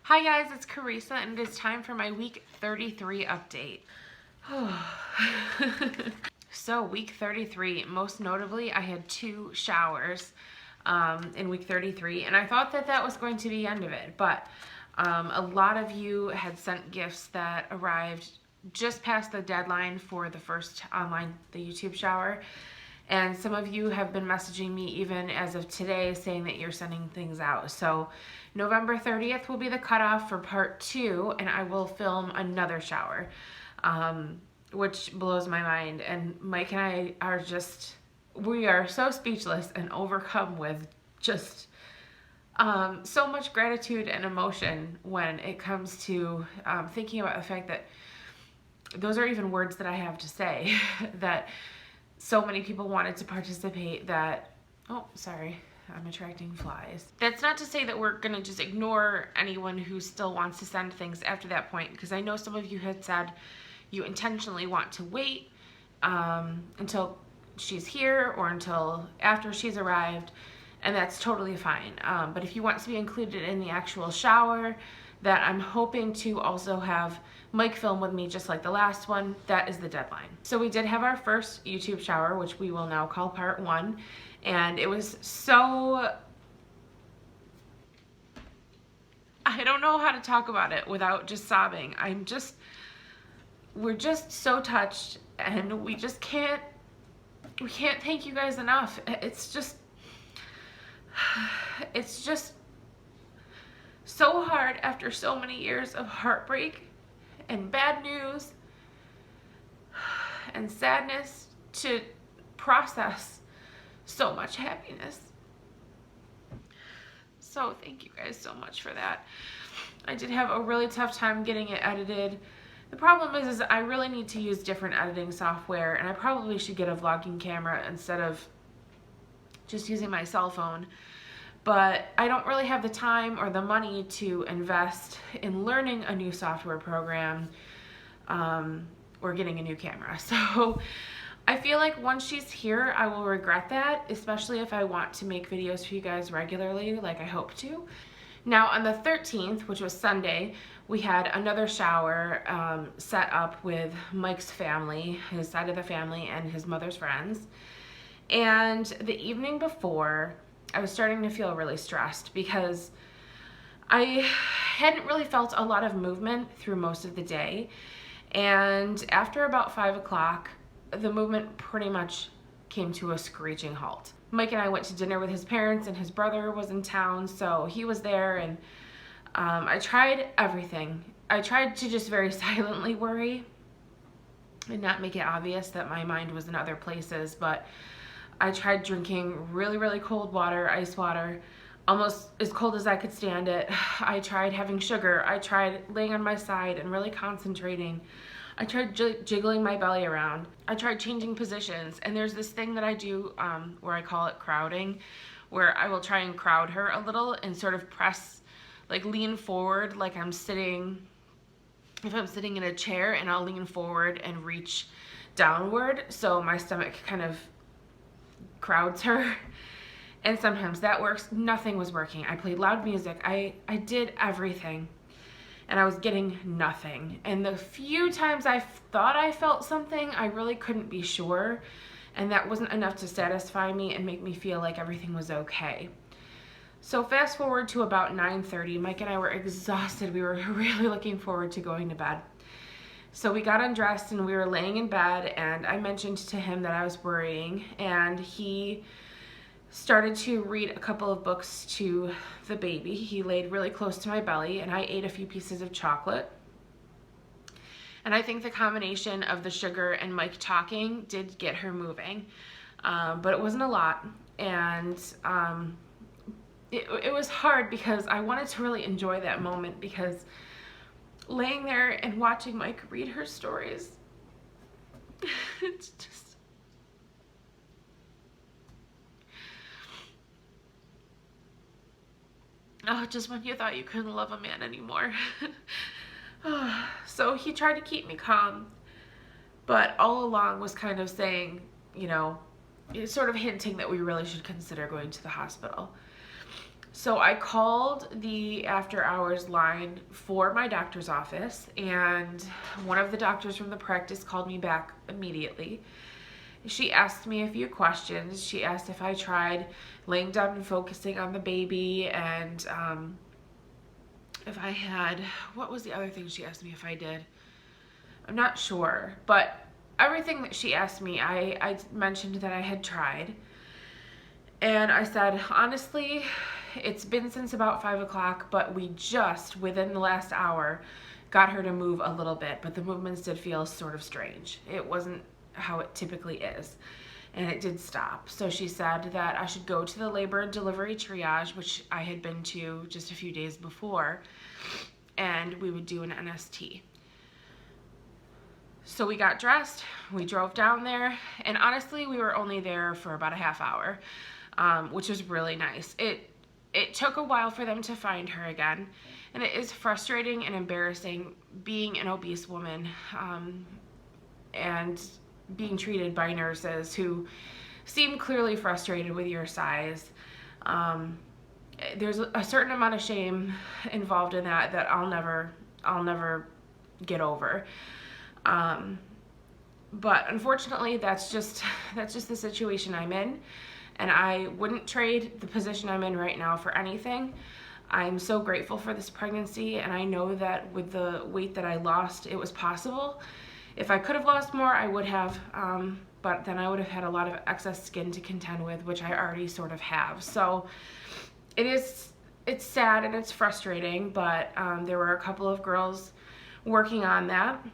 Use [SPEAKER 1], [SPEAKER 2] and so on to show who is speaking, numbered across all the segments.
[SPEAKER 1] Hi guys, it's Carissa and it is time for my week 33 update. So week 33, most notably I had 2 showers in week 33, and I thought that that was going to be the end of it, but a lot of you had sent gifts that arrived just past the deadline for the first the YouTube shower. And some of you have been messaging me even as of today saying that you're sending things out. So November 30th will be the cutoff for part 2, and I will film another shower, which blows my mind. And Mike and I are we are so speechless and overcome with just so much gratitude and emotion when it comes to thinking about the fact that those are even words that I have to say, that so many people wanted to participate that, oh, sorry, I'm attracting flies. That's not to say that we're gonna just ignore anyone who still wants to send things after that point, because I know some of you had said you intentionally want to wait until she's here or until after she's arrived, and that's totally fine. But if you want to be included in the actual shower that I'm hoping to also have Mike film with me just like the last one, that is the deadline. So we did have our first YouTube shower, which we will now call part 1, and it was so, I don't know how to talk about it without just sobbing. We're just so touched, and we can't thank you guys enough. It's just so hard after so many years of heartbreak and bad news and sadness to process so much happiness. So thank you guys so much for that. I did have a really tough time getting it edited. The problem is I really need to use different editing software, and I probably should get a vlogging camera instead of just using my cell phone. But I don't really have the time or the money to invest in learning a new software program or getting a new camera. So I feel like once she's here, I will regret that, especially if I want to make videos for you guys regularly like I hope to. Now on the 13th, which was Sunday, we had another shower set up with Mike's family, his side of the family, and his mother's friends. And the evening before, I was starting to feel really stressed because I hadn't really felt a lot of movement through most of the day. And after about 5 o'clock, the movement pretty much came to a screeching halt. Mike and I went to dinner with his parents, and his brother was in town, so he was there, and I tried everything. I tried to just very silently worry and not make it obvious that my mind was in other places, but I tried drinking really, really cold water, ice water, almost as cold as I could stand it. I tried having sugar. I tried laying on my side and really concentrating. I tried jiggling my belly around. I tried changing positions. And there's this thing that I do where I call it crowding, where I will try and crowd her a little and sort of press, like lean forward like I'm sitting, if I'm sitting in a chair, and I'll lean forward and reach downward so my stomach kind of crowds her. And sometimes that works. Nothing was working. I played loud music. I did everything, and I was getting nothing. And the few times I thought I felt something, I really couldn't be sure, and that wasn't enough to satisfy me and make me feel like everything was okay. So fast forward to about 9:30, Mike and I were exhausted. We were really looking forward to going to bed. So we got undressed and we were laying in bed, and I mentioned to him that I was worrying, and he started to read a couple of books to the baby. He laid really close to my belly, and I ate a few pieces of chocolate. And I think the combination of the sugar and Mike talking did get her moving, but it wasn't a lot. And it was hard because I wanted to really enjoy that moment, because laying there and watching Mike read her stories, it's just, oh, just when you thought you couldn't love a man anymore. So he tried to keep me calm, but all along was kind of saying, you know, sort of hinting that we really should consider going to the hospital. So I called the after hours line for my doctor's office, and one of the doctors from the practice called me back immediately. She asked me a few questions. She asked if I tried laying down and focusing on the baby, and if I had, what was the other thing she asked me if I did? I'm not sure, but everything that she asked me, I mentioned that I had tried. And I said, honestly, it's been since about 5 o'clock, but we just, within the last hour, got her to move a little bit, but the movements did feel sort of strange. It wasn't how it typically is, and it did stop. So she said that I should go to the labor and delivery triage, which I had been to just a few days before, and we would do an NST. So we got dressed, we drove down there, and honestly, we were only there for about a half hour, which was really nice. It took a while for them to find her again, and it is frustrating and embarrassing being an obese woman and being treated by nurses who seem clearly frustrated with your size. There's a certain amount of shame involved in that I'll never get over. But unfortunately, that's just the situation I'm in, and I wouldn't trade the position I'm in right now for anything. I'm so grateful for this pregnancy, and I know that with the weight that I lost, it was possible. If I could have lost more, I would have, but then I would have had a lot of excess skin to contend with, which I already sort of have. So it's sad and it's frustrating, but there were a couple of girls working on that.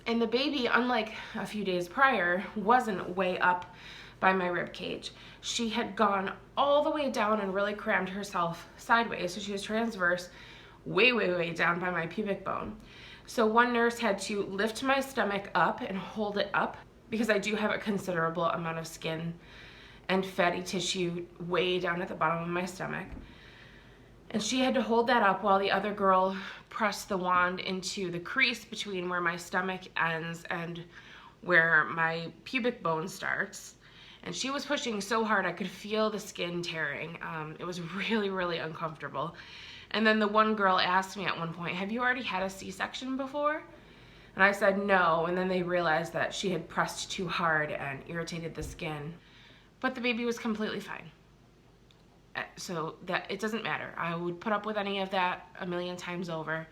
[SPEAKER 1] And the baby, unlike a few days prior, wasn't way up by my rib cage. She had gone all the way down and really crammed herself sideways. So she was transverse, way down by my pubic bone. So one nurse had to lift my stomach up and hold it up, because I do have a considerable amount of skin and fatty tissue way down at the bottom of my stomach. And she had to hold that up while the other girl pressed the wand into the crease between where my stomach ends and where my pubic bone starts. And she was pushing so hard I could feel the skin tearing. It was really uncomfortable. And then the one girl asked me at one point, have you already had a C-section before? And I said no, and then they realized that she had pressed too hard and irritated the skin. But the baby was completely fine. So that it doesn't matter. I would put up with any of that a million times over.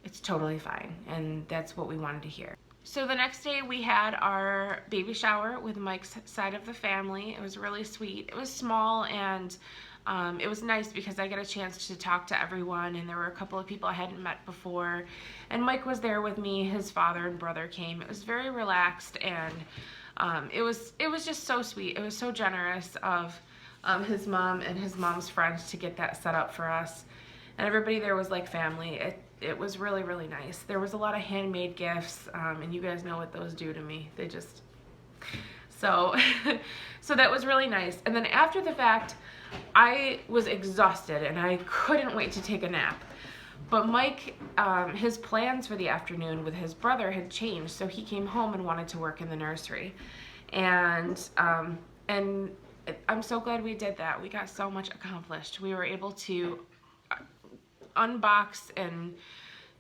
[SPEAKER 1] It's totally fine, and that's what we wanted to hear. So the next day we had our baby shower with Mike's side of the family. It was really sweet. It was small, and it was nice because I got a chance to talk to everyone, and there were a couple of people I hadn't met before, and Mike was there with me. His father and brother came. It was very relaxed, and it was just so sweet. It was so generous of his mom and his mom's friends to get that set up for us, and everybody there was like family. It was really nice. There was a lot of handmade gifts, and you guys know what those do to me. They just, so that was really nice. And then after the fact, I was exhausted and I couldn't wait to take a nap. But Mike, his plans for the afternoon with his brother had changed, so he came home and wanted to work in the nursery. And I'm so glad we did that. We got so much accomplished. We were able to unbox and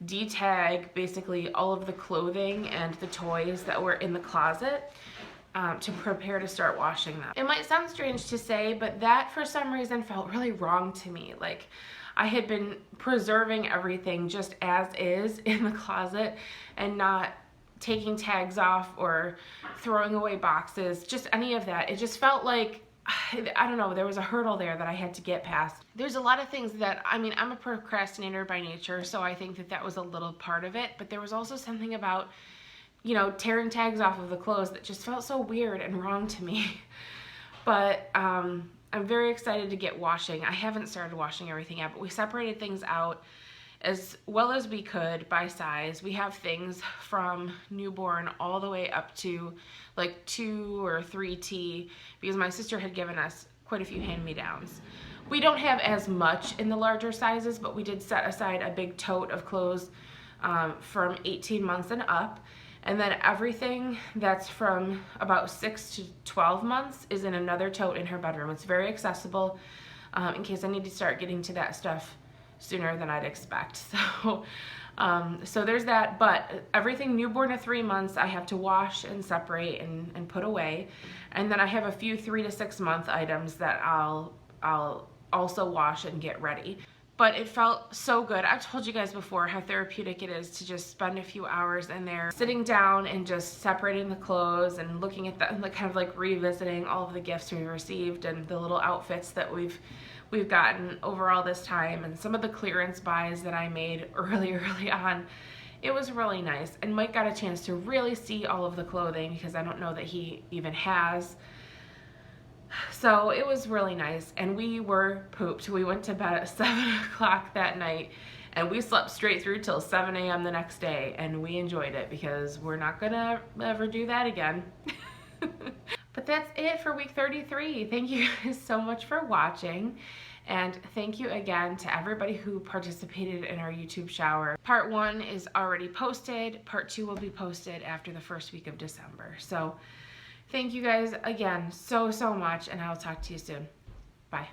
[SPEAKER 1] detag basically all of the clothing and the toys that were in the closet to prepare to start washing them. It might sound strange to say, but that for some reason felt really wrong to me. Like, I had been preserving everything just as is in the closet and not taking tags off or throwing away boxes, just any of that. It just felt like, I don't know, there was a hurdle there that I had to get past. There's a lot of things that, I mean, I'm a procrastinator by nature, so I think that was a little part of it, but there was also something about, you know, tearing tags off of the clothes that just felt so weird and wrong to me. But I'm very excited to get washing. I haven't started washing everything yet, but we separated things out as well as we could by size. We have things from newborn all the way up to like 2 or 3T, because my sister had given us quite a few hand-me-downs. We don't have as much in the larger sizes, but we did set aside a big tote of clothes from 18 months and up. And then everything that's from about 6 to 12 months is in another tote in her bedroom. It's very accessible. in case I need to start getting to that stuff sooner than I'd expect. So there's that, but everything newborn to 3 months I have to wash and separate and put away. And then I have a few 3 to 6 month items that I'll also wash and get ready. But it felt so good. I've told you guys before how therapeutic it is to just spend a few hours in there sitting down and just separating the clothes and looking at them, like kind of like revisiting all of the gifts we received and the little outfits that we've gotten over all this time, and some of the clearance buys that I made early on. It was really nice, and Mike got a chance to really see all of the clothing because I don't know that he even has. So it was really nice, and we were pooped. We went to bed at 7 o'clock that night, and we slept straight through till 7 a.m. the next day, and we enjoyed it because we're not gonna ever do that again. But that's it for week 33. Thank you guys so much for watching. And thank you again to everybody who participated in our YouTube shower. Part 1 is already posted. Part 2 will be posted after the first week of December. So thank you guys again so much, and I'll talk to you soon. Bye.